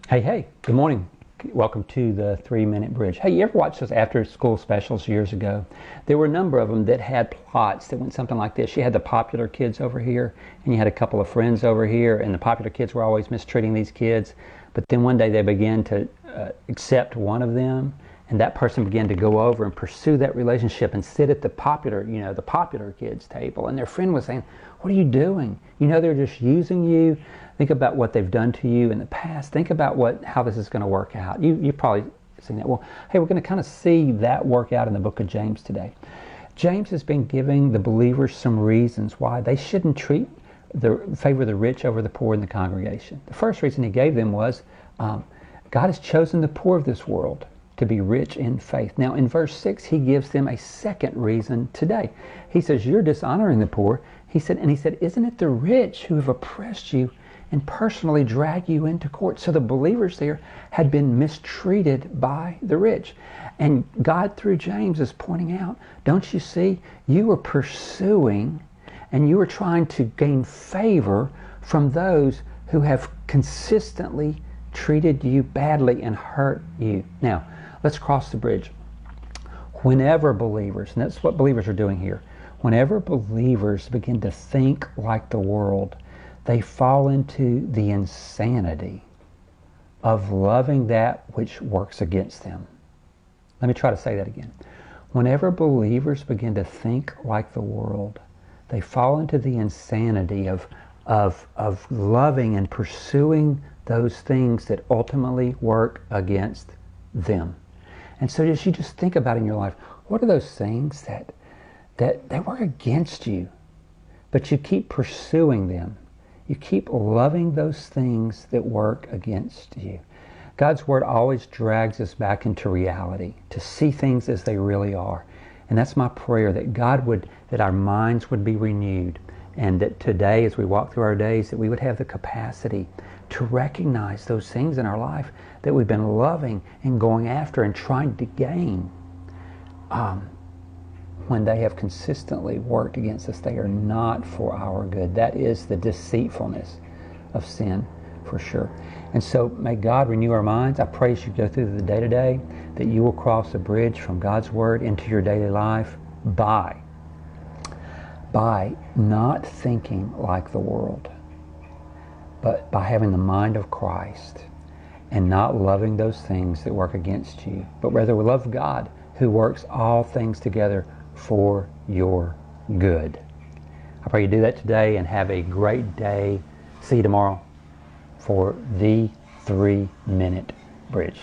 Hey, good morning. Welcome to the 3-Minute Bridge. Hey, you ever watch those after-school specials years ago? There were a number of them that had plots that went something like this. You had the popular kids over here, and you had a couple of friends over here, and the popular kids were always mistreating these kids. But then one day they began to accept one of them, and that person began to go over and pursue that relationship and sit at the popular kids' table. And their friend was saying, "What are you doing? You know they're just using you. Think about what they've done to you in the past. Think about how this is going to work out." You've probably seen that. Well, hey, we're going to kind of see that work out in the book of James today. James has been giving the believers some reasons why they shouldn't favor the rich over the poor in the congregation. The first reason he gave them was God has chosen the poor of this world to be rich in faith. Now in verse 6 he gives them a second reason today. He says, "You're dishonoring the poor." He said, "Isn't it the rich who have oppressed you and personally drag you into court?" So the believers there had been mistreated by the rich. And God through James is pointing out, don't you see, you are pursuing and you are trying to gain favor from those who have consistently treated you badly and hurt you. Now, let's cross the bridge. Whenever believers, and that's what believers are doing here, whenever believers begin to think like the world, they fall into the insanity of loving that which works against them. Let me try to say that again. Whenever believers begin to think like the world, they fall into the insanity of loving and pursuing those things that ultimately work against them. And so as you just think about in your life, what are those things that work against you, but you keep pursuing them? You keep loving those things that work against you. God's Word always drags us back into reality, to see things as they really are. And that's my prayer, that our minds would be renewed, and that today, as we walk through our days, that we would have the capacity to recognize those things in our life that we've been loving and going after and trying to gain. When they have consistently worked against us, they are not for our good. That is the deceitfulness of sin, for sure. And so may God renew our minds. I pray as you go through the day today that you will cross the bridge from God's Word into your daily life by not thinking like the world, but by having the mind of Christ and not loving those things that work against you, but rather we love God who works all things together for your good. I pray you do that today and have a great day. See you tomorrow for the 3-Minute Bridge.